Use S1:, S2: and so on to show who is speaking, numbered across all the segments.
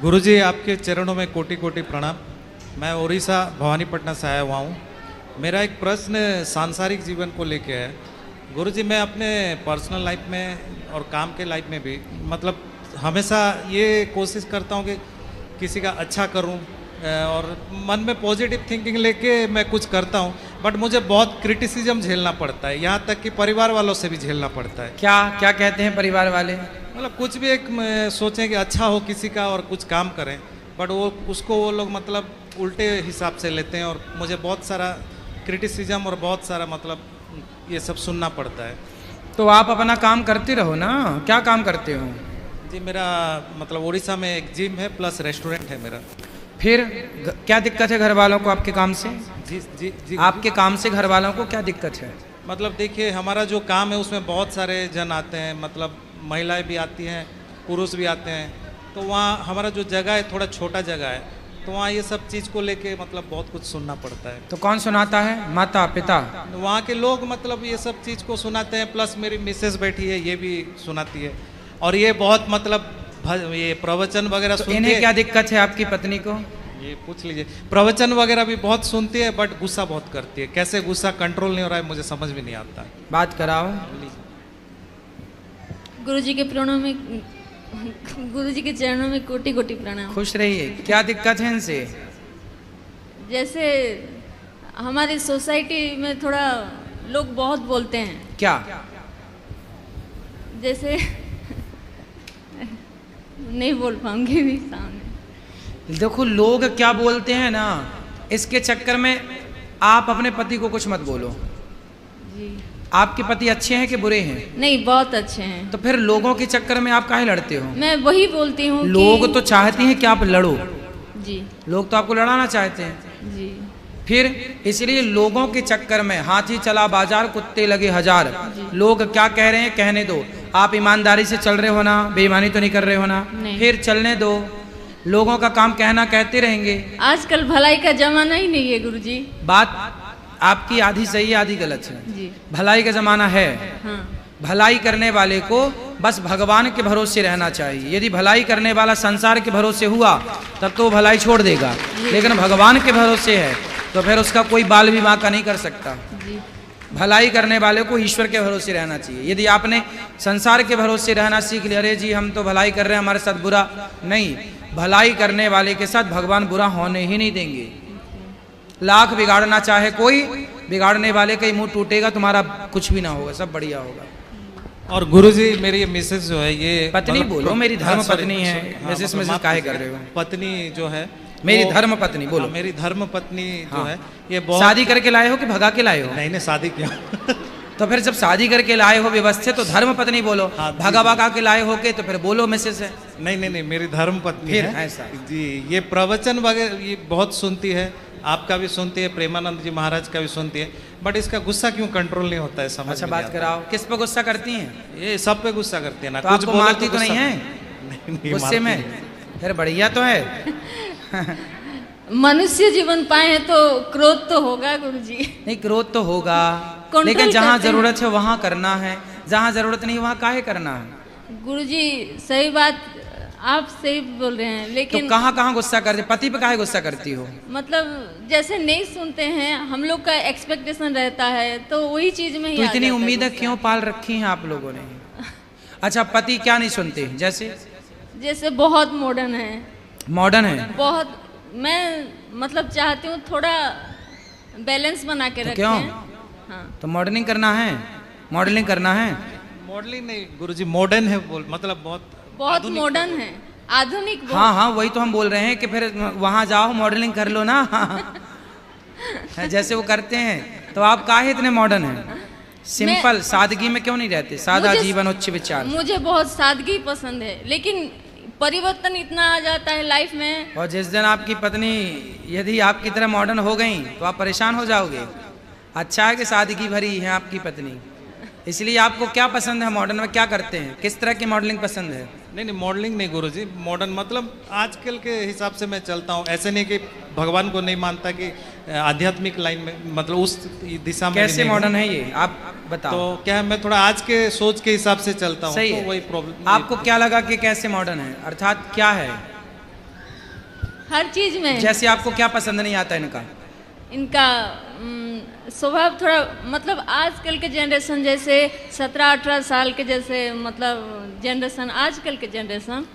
S1: गुरुजी आपके चरणों में कोटि कोटि प्रणाम। मैं उड़ीसा भवानीपटना से आया हुआ हूँ। मेरा एक प्रश्न सांसारिक जीवन को लेके है। गुरुजी मैं अपने पर्सनल लाइफ में और काम के लाइफ में भी मतलब हमेशा ये कोशिश करता हूँ कि किसी का अच्छा करूँ और मन में पॉजिटिव थिंकिंग लेके मैं कुछ करता हूँ, बट मुझे बहुत क्रिटिसिज्म झेलना पड़ता है, यहाँ तक कि परिवार वालों से भी झेलना पड़ता है।
S2: क्या क्या कहते हैं परिवार वाले?
S1: मतलब कुछ भी एक सोचें कि अच्छा हो किसी का और कुछ काम करें, बट वो लोग मतलब उल्टे हिसाब से लेते हैं और मुझे बहुत सारा क्रिटिसिज्म और बहुत सारा मतलब ये सब सुनना पड़ता है।
S2: तो आप अपना काम करते रहो ना, क्या काम करते हो?
S1: जी मेरा मतलब उड़ीसा में एक जिम है प्लस रेस्टोरेंट है मेरा।
S2: फिर क्या दिक्कत है घर वालों को आपके काम से?
S1: जी जी जी
S2: आपके काम से घर वालों को क्या दिक्कत है?
S1: मतलब देखिए हमारा जो काम है उसमें बहुत सारे जन आते हैं, मतलब महिलाएं भी आती हैं, पुरुष भी आते हैं, तो वहाँ हमारा जो जगह है थोड़ा छोटा जगह है, तो वहाँ ये सब चीज़ को लेके मतलब बहुत कुछ सुनना पड़ता है।
S2: तो कौन सुनाता है? माता पिता?
S1: वहाँ के लोग मतलब ये सब चीज़ को सुनाते हैं, प्लस मेरी मिसेस बैठी है ये भी सुनाती है, और ये बहुत मतलब ये प्रवचन वगैरह
S2: तो
S1: सुनती
S2: इन्हें
S1: है।
S2: क्या दिक्कत है आपकी पत्नी को?
S1: ये पूछ लीजिए। प्रवचन वगैरह भी बहुत सुनती है बट गुस्सा बहुत करती है। कैसे गुस्सा कंट्रोल नहीं हो रहा है मुझे समझ में नहीं आता।
S2: बात कराओ।
S3: गुरुजी के प्रणाम में, गुरुजी के चरणों में कोटि कोटि प्रणाम।
S2: खुश रहिए। क्या दिक्कत है इनसे?
S3: जैसे हमारी सोसाइटी में थोड़ा लोग बहुत बोलते हैं।
S2: क्या?
S3: जैसे नहीं बोल पाऊंगी भी सामने।
S2: देखो लोग क्या बोलते हैं ना, इसके चक्कर में आप अपने पति को कुछ मत बोलो।
S3: जी
S2: आपके पति अच्छे हैं कि बुरे हैं?
S3: नहीं, बहुत अच्छे हैं।
S2: तो फिर लोगों के चक्कर में आप काहे लड़ते हो?
S3: मैं वही बोलती हूँ
S2: लोग तो चाहते हैं कि आप लड़ो।
S3: जी
S2: लोग तो आपको लड़ाना चाहते हैं।
S3: जी
S2: फिर इसलिए लोगों के चक्कर में हाथी चला बाजार कुत्ते लगे हजार। लोग क्या कह रहे हैं कहने दो। आप ईमानदारी से चल रहे हो ना, बेईमानी तो नहीं कर रहे हो ना?
S3: नहीं।
S2: फिर चलने दो। लोगों का काम कहना कहते रहेंगे।
S3: आजकल भलाई का जमाना ही नहीं है गुरुजी।
S2: बात आपकी आधी सही आधी गलत है।
S3: जी
S2: भलाई का जमाना है।
S3: हाँ
S2: भलाई करने वाले को बस भगवान के भरोसे रहना चाहिए। यदि भलाई करने वाला संसार के भरोसे हुआ तब तो वो भलाई छोड़ देगा, लेकिन भगवान के भरोसे है तो फिर उसका कोई बाल विवाह का नहीं कर सकता।
S3: जी
S2: भलाई करने वाले को ईश्वर के भरोसे रहना चाहिए। यदि आपने संसार के भरोसे रहना सीख लिया, अरे जी हम तो भलाई कर रहे हैं हमारे साथ बुरा नहीं, भलाई करने वाले के साथ भगवान बुरा होने ही नहीं देंगे। लाख बिगाड़ना चाहे कोई, बिगाड़ने वाले का ही मुंह टूटेगा, तुम्हारा कुछ भी ना होगा, सब बढ़िया होगा।
S1: और गुरुजी मेरी मिसेस जो है ये
S2: पत्नी
S1: मतलब
S2: बोलो, मेरी धर्म
S1: हाँ, sorry,
S2: पत्नी है।
S1: sorry, हाँ,
S2: मिसेस
S1: मतलब
S2: मिसेस
S1: माफ
S2: काहे
S1: कीजिएगा।
S2: कर रहे हो?
S1: पत्नी जो है
S2: मेरी
S1: वो-
S2: धर्म पत्नी बोलो।
S1: हाँ, मेरी धर्म पत्नी जो
S2: हाँ।
S1: है ये बहुत
S2: शादी करके लाए हो कि भगा के लाए हो?
S1: नहीं नहीं शादी किया।
S2: तो फिर जब शादी करके लाए हो व्यवस्थित तो धर्म पत्नी बोलो।
S1: हाँ,
S2: भगा भगा के लाए हो के तो फिर बोलो मिसेस है।
S1: नहीं नहीं नहीं मेरी धर्म पत्नी
S2: फिर
S1: है।
S2: ऐसा।
S1: जी ये प्रवचन वगैरह ये बहुत सुनती है, आपका भी सुनती है, प्रेमानंद जी महाराज का भी सुनती है, बट इसका गुस्सा क्यों कंट्रोल नहीं होता है समझ
S2: अच्छा
S1: में नहीं
S2: बात
S1: आता।
S2: कराओ, किस पे गुस्सा करती हैं?
S1: ये सब पे गुस्सा करती है ना।
S2: तो
S1: कुछ
S2: आपको
S1: बोलो
S2: मारती तो नहीं
S1: गुस्सा-
S2: है?
S1: नहीं, नहीं,
S2: गुस्से
S1: मारती
S2: में
S1: नहीं।
S2: फिर बढ़िया तो है।
S3: मनुष्य जीवन पाए हैं तो क्रोध तो होगा गुरुजी।
S2: नहीं क्रोध तो होगा,
S3: Control
S2: लेकिन जहाँ
S3: करते हैं।
S2: जरूरत है वहाँ करना है, जहाँ जरूरत नहीं वहाँ काहे करना है?
S3: गुरुजी सही बात आप सही बोल रहे हैं,
S2: तो
S3: लेकिन
S2: कहाँ कहाँ गुस्सा करती? पति पे काहे गुस्सा करती हो?
S3: मतलब जैसे नहीं सुनते हैं, हम लोग का एक्सपेक्टेशन रहता है तो वही चीज में ही
S2: तो
S3: आ
S2: इतनी
S3: जाता है
S2: उम्मीदें
S3: गुस्सा।
S2: क्यों पाल रखी हैं आप लोगों ने? अच्छा पति क्या नहीं सुनते? जैसे
S3: जैसे बहुत मॉडर्न है,
S2: मॉडर्न है
S3: बहुत। मैं मतलब चाहती हूँ थोड़ा बैलेंस बना के
S2: तो
S3: रखें।
S2: क्यों?
S3: हाँ
S2: तो मॉडर्निंग करना है, मॉडलिंग करना है।
S1: मॉडलिंग नहीं गुरुजी, मॉडर्न है बोल मतलब बहुत
S3: बहुत
S1: आधुनिक
S3: मॉडर्न है, आधुनिक बहुत।
S2: हाँ हाँ वही तो हम बोल रहे हैं कि फिर वहाँ जाओ मॉडलिंग कर लो ना। जैसे वो करते हैं, तो आप काहे इतने मॉडर्न हैं? सिंपल सादगी में क्यों नहीं रहते? सादा
S3: मुझे-
S2: जीवन उच्च विचार।
S3: मुझे बहुत सादगी पसंद है, लेकिन परिवर्तन इतना आ जाता है लाइफ में।
S2: और जिस दिन आपकी पत्नी यदि आपकी तरह मॉडर्न हो गई तो आप परेशान हो जाओगे। अच्छा है कि सादगी भरी है आपकी पत्नी। इसलिए आपको क्या पसंद है? मॉडर्न में क्या करते हैं? किस तरह की मॉडलिंग पसंद है?
S1: नहीं नहीं मॉडलिंग नहीं गुरुजी, मॉडर्न मतलब आजकल के हिसाब से मैं चलता हूँ। ऐसे नहीं कि भगवान को नहीं मानता कि आध्यात्मिक लाइन में मतलब उस दिशा में
S2: कैसे
S1: नहीं हूँ।
S2: मॉडर्न है ये आप बताओ।
S1: तो क्या है मैं थोड़ा आज के सोच के हिसाब से चलता हूँ।
S2: सही
S1: तो
S2: है।
S1: वही प्रॉब्लम।
S2: आपको क्या लगा कि कैसे मॉडर्न है? अर्थात क्या है?
S3: हर चीज में।
S2: जैसे आपको क्या पसंद नहीं आता इनका?
S3: इनका स्वभाव थोड़ा मतलब आजकल के जनरेशन जैसे 17-18 साल के जैसे मतलब जनरेशन, आजकल के जनरेशन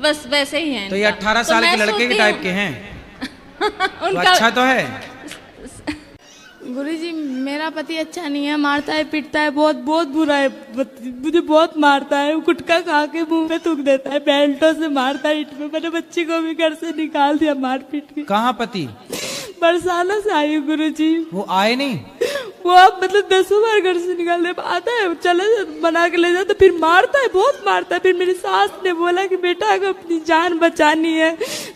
S3: बस वैसे ही हैं।
S2: तो ये 18 साल के लड़के के टाइप के हैं। तो अच्छा तो है।
S4: गुरुजी मेरा पति अच्छा नहीं है, मारता है पीटता है, बहुत बहुत बुरा है, मुझे बहुत मारता है, गुटखा खा के मुंह पे थूक देता है, बेल्टों से मारता है, ईंट में। मैंने बच्ची को भी घर से निकाल दिया मार पीट के।
S2: कहाँ पति?
S4: बरसाना से आई हूँ गुरुजी।
S2: वो आए नहीं?
S4: वो आप मतलब 10 बार घर से निकाल दे, आता है चले बना के ले जाए तो फिर मारता है, बहुत मारता है। फिर मेरी सास ने बोला कि बेटा अगर अपनी जान बचानी है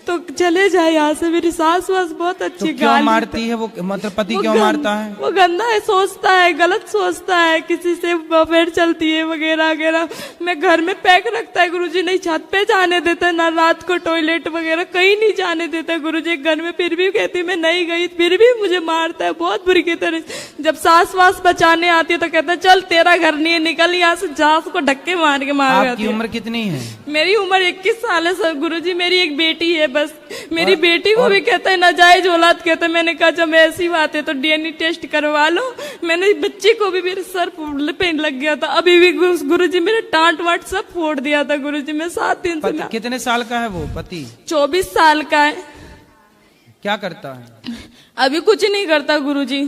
S4: तो चले जाए यहाँ से। मेरी सास वास बहुत अच्छी।
S2: तो क्यों मारती है वो, मतलब पति क्यों मारता है?
S4: वो गंदा है, सोचता है, गलत सोचता है, किसी से अफेयर चलती है वगैरह वगैरह। मैं घर में पैक रखता है गुरुजी, नहीं छत पे जाने देता, ना रात को टॉयलेट वगैरह कहीं नहीं जाने देता गुरुजी घर में। फिर भी कहती मैं नहीं गई, फिर भी मुझे मारता है बहुत बुरी की तरह। जब सास वास बचाने आती है तो कहता है चल तेरा घर नहीं है, निकल यहाँ से, सास को धक्के मार के मार।
S2: आपकी उम्र कितनी है?
S4: मेरी उम्र 21 साल है सर गुरुजी। मेरी एक बेटी है बस। मेरी बेटी को भी कहता है नाजायज औलाद कहता है। मैंने कहा जब ऐसी बात है तो डीएनए टेस्ट करवा लो। मैंने बच्ची को भी मेरे सर पे लग गया था, अभी भी गुरुजी मेरे टांट वाट सब फोड़ दिया था गुरुजी। मैं 7 दिन से।
S2: कितने साल का है वो पति?
S4: 24 साल का है।
S2: क्या करता है?
S4: अभी कुछ नहीं करता गुरुजी।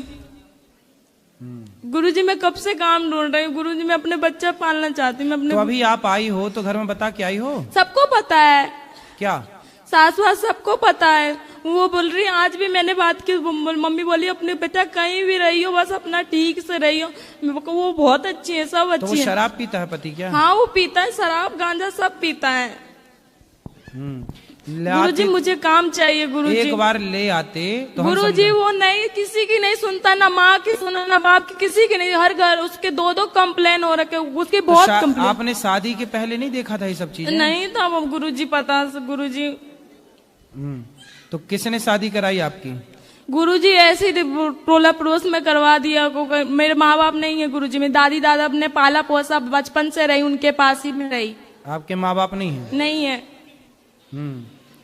S4: गुरुजी मैं कब से काम ढूंढ रही हूँ गुरुजी, मैं अपने बच्चा पालना चाहती हूँ। मैं अपने
S2: तो अभी आप आई हो तो घर में बता के आई हो?
S4: सबको पता है। क्या? सास वास सबको पता है। वो बोल रही आज भी मैंने बात की, मम्मी बोली अपने बेटा कहीं भी रही हो बस अपना ठीक से रही हो। वो बहुत अच्छी है, सब अच्छी है।
S2: तो शराब पीता है पति क्या?
S4: हाँ वो पीता है, शराब गांजा सब पीता है। गुरुजी मुझे काम चाहिए गुरुजी।
S2: एक बार ले आते तो
S4: गुरुजी वो नहीं, किसी की नहीं सुनता, ना माँ की सुना ना बाप की, किसी की नहीं। हर घर उसके 2-2 कंप्लेन हो रखे, उसके बहुत कंप्लेन।
S2: आपने शादी के पहले नहीं देखा था ये सब चीजें?
S4: नहीं था वो गुरुजी पता गुरुजी।
S2: तो किसने शादी कराई आपकी?
S4: गुरुजी ऐसे ही टोला पड़ोस में करवा दिया। मेरे माँ बाप नहीं है गुरुजी, मेरी दादी दादा अपने पाला पोसा, बचपन से रही उनके पास ही में रही।
S2: आपके माँ बाप नहीं है?
S4: नहीं है।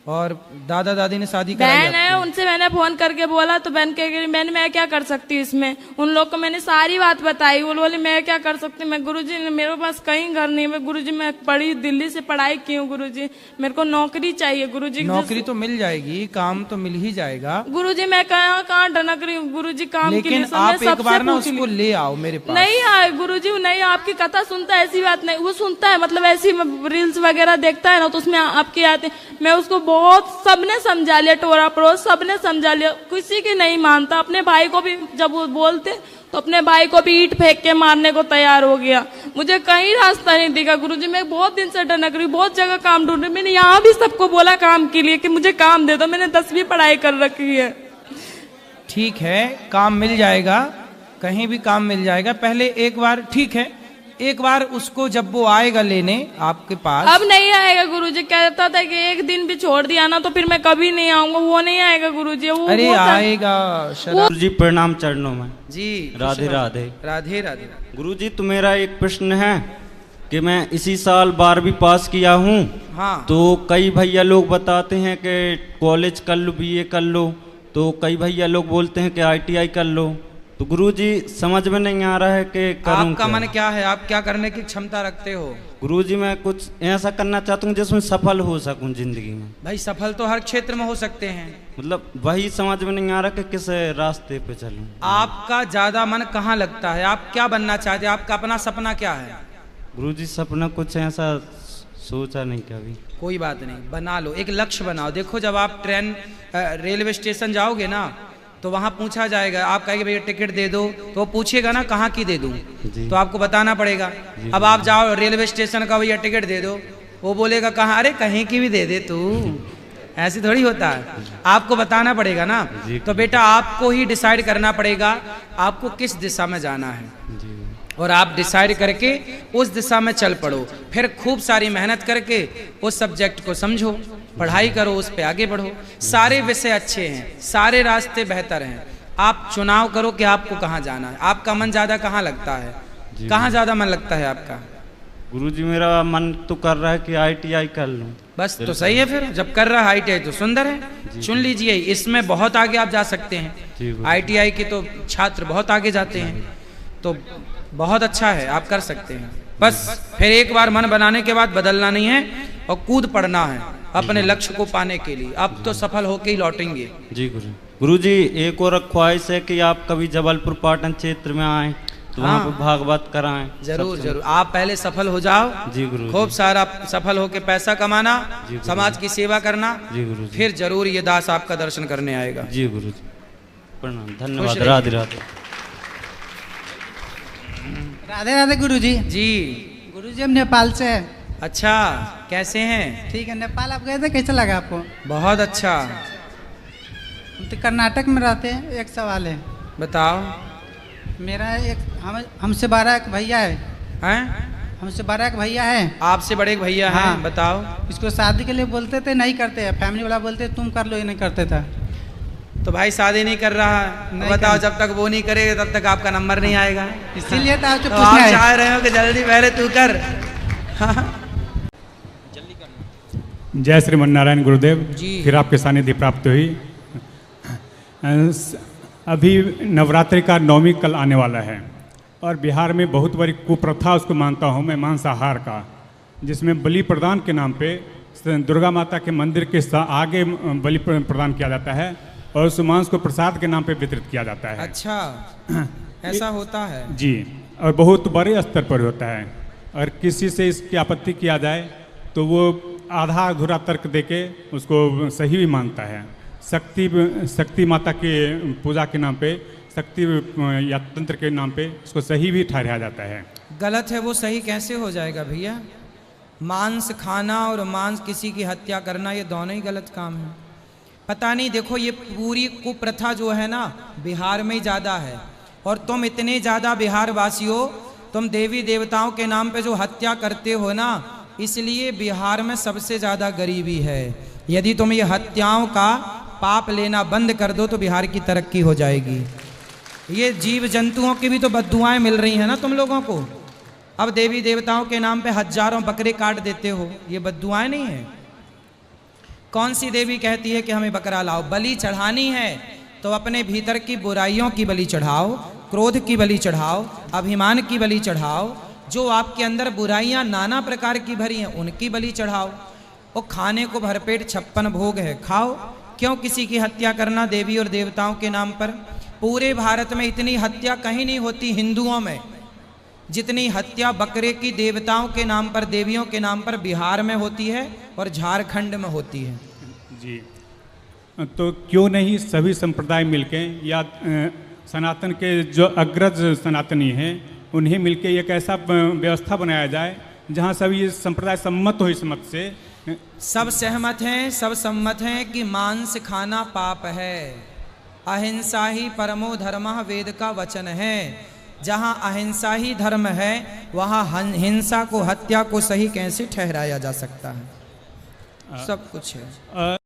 S2: और दादा दादी ने शादी कराई?
S4: बहन है, उनसे मैंने फोन करके बोला तो बहन कह बहन मैं क्या कर सकती हूँ इसमें। उन लोग को मैंने सारी बात बताई, वो बोले मैं क्या कर सकती हूँ। मैं गुरुजी मेरे पास कहीं घर नहीं है गुरुजी, मैं पढ़ी दिल्ली से पढ़ाई की हूँ गुरुजी, मेरे को नौकरी चाहिए गुरुजी।
S2: नौकरी तो मिल जाएगी, काम तो मिल ही जाएगा
S4: गुरुजी। मैं कहाँ ढनक रही हूँ गुरुजी काम के लिए।
S2: लेकिन आप एक बार ना उसको ले आओ मेरे पास।
S4: नहीं आए गुरुजी, नहीं आपकी कथा सुनता है, ऐसी बात नहीं। वो सुनता है मतलब ऐसी रील्स वगैरह देखता है ना तो उसमें आपके आते। मैं उसको बहुत सबने समझा लिया, टोरा पड़ोस सबने समझा लिया, किसी की नहीं मानता। अपने भाई को भी जब वो बोलते तो अपने भाई को भी ईंट फेंक के मारने को तैयार हो गया। मुझे कहीं रास्ता नहीं दिखा गुरुजी। मैं बहुत दिन से डनक रही, बहुत जगह काम ढूंढ रही। मैंने यहाँ भी सबको बोला काम के लिए कि मुझे काम दे दो, मैंने 10वीं पढ़ाई कर रखी है।
S2: ठीक है काम मिल जाएगा, कहीं भी काम मिल जाएगा। पहले एक बार ठीक है, एक बार उसको जब वो आएगा लेने आपके पास।
S4: अब नहीं आएगा गुरुजी, कहता था कि एक दिन भी छोड़ दिया ना तो फिर मैं कभी नहीं आऊंगा। वो नहीं आएगा गुरुजी। वो
S2: अरे आएगा।
S5: गुरुजी प्रणाम चरणों में।
S2: जी
S5: राधे राधे।
S2: राधे राधे।
S5: गुरुजी तो मेरा एक प्रश्न है कि मैं इसी साल 12वीं पास किया हूँ।
S2: हाँ।
S5: तो कई भैया लोग बताते हैं कि कॉलेज कर लो, बीए कर लो, तो कई भैया लोग बोलते हैं कि आईटीआई कर लो। तो गुरुजी समझ में नहीं आ रहा है कि करूं
S2: आपका मन क्या है, आप क्या करने की क्षमता रखते हो?
S5: गुरुजी मैं कुछ ऐसा करना चाहता हूँ जिसमें सफल हो सकूं जिंदगी में।
S2: भाई सफल तो हर क्षेत्र में हो सकते हैं,
S5: मतलब वही समझ में नहीं आ रहा कि किस रास्ते पे चलूं।
S2: आपका ज्यादा मन कहाँ लगता है? आप क्या बनना चाहते हैं? आपका अपना सपना क्या है?
S5: गुरुजी सपना कुछ ऐसा सोचा नहीं कभी।
S2: कोई बात नहीं, बना लो, एक लक्ष्य बनाओ। देखो जब आप ट्रेन रेलवे स्टेशन जाओगे ना तो वहां पूछा जाएगा, आप कहेंगे भैया टिकट दे दो, तो वो पूछेगा ना कहाँ की दे दूं, तो आपको बताना पड़ेगा। अब आप जाओ रेलवे स्टेशन का, भैया टिकट दे दो, वो बोलेगा कहाँ, अरे कहीं की भी दे दे तू, ऐसे थोड़ी होता है, आपको बताना पड़ेगा ना। तो बेटा आपको ही डिसाइड करना पड़ेगा आपको किस दिशा में जाना है, और आप डिसाइड करके उस दिशा में चल पड़ो। फिर खूब सारी मेहनत करके उस सब्जेक्ट को समझो, पढ़ाई करो, उस पे आगे बढ़ो। सारे विषय अच्छे हैं, सारे रास्ते बेहतर हैं। आप चुनाव करो कि आपको कहाँ जाना है। आपका मन ज्यादा कहाँ लगता है? कहाँ ज्यादा मन लगता है आपका?
S5: गुरुजी मेरा मन तो कर रहा है कि ITI कर लूँ।
S2: बस तो सही है, फिर जब कर रहा है ITI तो सुंदर है, चुन लीजिए। इसमें बहुत आगे आप जा सकते
S5: जी,
S2: हैं।
S5: गुरुजी।
S2: ITI के तो छात्र बहुत आगे जाते हैं, तो बहुत अच्छा है, आप कर सकते हैं। बस फिर एक बार मन बनाने के बाद बदलना नहीं है और कूद पड़ना है अपने लक्ष्य को पाने के लिए। अब तो सफल होके ही लौटेंगे।
S5: जी गुरुजी, एक और ख्वाहिश है कि आप कभी जबलपुर पाटन क्षेत्र में आए तो वहाँ पे भागवत कराएं।
S2: जरूर जरूर, आप पहले सफल हो जाओ।
S5: जी गुरुजी।
S2: खूब सारा सफल होके पैसा कमाना,
S5: जी गुरुजी।
S2: समाज की सेवा करना,
S5: जी गुरुजी।
S2: फिर जरूर ये दास आपका दर्शन करने आएगा।
S5: जी गुरुजी, प्रणाम,
S2: खुश
S5: धन्यवाद,
S2: रहिए।
S5: राधे राधे।
S6: राधे राधे गुरुजी।
S2: जी
S6: गुरुजी हम नेपाल से हैं।
S2: अच्छा, कैसे हैं?
S6: ठीक है, नेपाल आप गए थे, कैसा लगा आपको?
S2: बहुत अच्छा।
S6: हम तो कर्नाटक में रहते हैं। एक सवाल है,
S2: बताओ।
S6: मेरा एक हमसे 12 एक भैया है।
S2: हैं?
S6: हमसे 12 एक भैया है।
S2: आपसे बड़े एक भैया हैं।
S6: हाँ।
S2: बताओ।
S6: इसको शादी के लिए बोलते थे, नहीं करते हैं। फैमिली वाला बोलते तुम कर लो, ये नहीं करते था।
S2: तो भाई शादी नहीं कर रहा है,
S6: नहीं
S2: बताओ।
S6: कर-
S2: जब तक वो नहीं करेगा तब तक आपका नंबर नहीं आएगा।
S6: इसीलिए तो आपसे
S2: तो
S6: पूछना
S2: आप
S6: है।
S2: चाह रहे हो कि जल्दी पहले तू कर।
S7: जय श्रीमन नारायण गुरुदेव
S2: जी।
S7: फिर आपके सानिध्य प्राप्त हुई। अभी नवरात्रि का 9वीं कल आने वाला है और बिहार में बहुत बड़ी कुप्रथा उसको मानता हूँ मैं, मांसाहार का, जिसमें बलि प्रदान के नाम पे दुर्गा माता के मंदिर के आगे बलि प्रदान किया जाता है और उस मांस को प्रसाद के नाम पे वितरित किया जाता है।
S2: अच्छा, ऐसा होता है?
S7: जी, और बहुत बड़े स्तर पर होता है। और किसी से इसकी आपत्ति किया जाए तो वो आधा अधूरा तर्क देके उसको सही भी मानता है। शक्ति माता के पूजा के नाम पे, शक्ति या तंत्र के नाम पे उसको सही भी ठहराया जाता है।
S2: गलत है वो सही कैसे हो जाएगा भैया? मांस खाना और मांस किसी की हत्या करना, ये दोनों ही गलत काम है। पता नहीं, देखो ये पूरी कुप्रथा जो है ना बिहार में ही ज़्यादा है। और तुम इतने ज़्यादा बिहार वासी हो, तुम देवी देवताओं के नाम पे जो हत्या करते हो ना, इसलिए बिहार में सबसे ज़्यादा गरीबी है। यदि तुम ये हत्याओं का पाप लेना बंद कर दो तो बिहार की तरक्की हो जाएगी। ये जीव जंतुओं की भी तो बद्दुआएं मिल रही हैं ना तुम लोगों को। अब देवी देवताओं के नाम पे हजारों बकरे काट देते हो, ये बद्दुआएं नहीं है? कौन सी देवी कहती है कि हमें बकरा लाओ? बलि चढ़ानी है तो अपने भीतर की बुराइयों की बलि चढ़ाओ, क्रोध की बलि चढ़ाओ, अभिमान की बलि चढ़ाओ। जो आपके अंदर बुराइयां नाना प्रकार की भरी हैं उनकी बलि चढ़ाओ। और खाने को भरपेट 56 भोग है, खाओ। क्यों किसी की हत्या करना देवी और देवताओं के नाम पर? पूरे भारत में इतनी हत्या कहीं नहीं होती हिंदुओं में जितनी हत्या बकरे की देवताओं के नाम पर, देवियों के नाम पर बिहार में होती है और झारखंड में होती है।
S7: जी, तो क्यों नहीं सभी संप्रदाय मिलके या सनातन के जो अग्रज सनातनी हैं उन्हें मिलके एक ऐसा व्यवस्था बनाया जाए जहां सभी संप्रदाय सम्मत हो इस मत से।
S2: सब सहमत हैं, सब सम्मत हैं कि मांस खाना पाप है। अहिंसा ही परमो धर्मः वेद का वचन है। जहाँ अहिंसा ही धर्म है वहाँ हिंसा को, हत्या को सही कैसे ठहराया जा सकता है? सब कुछ है।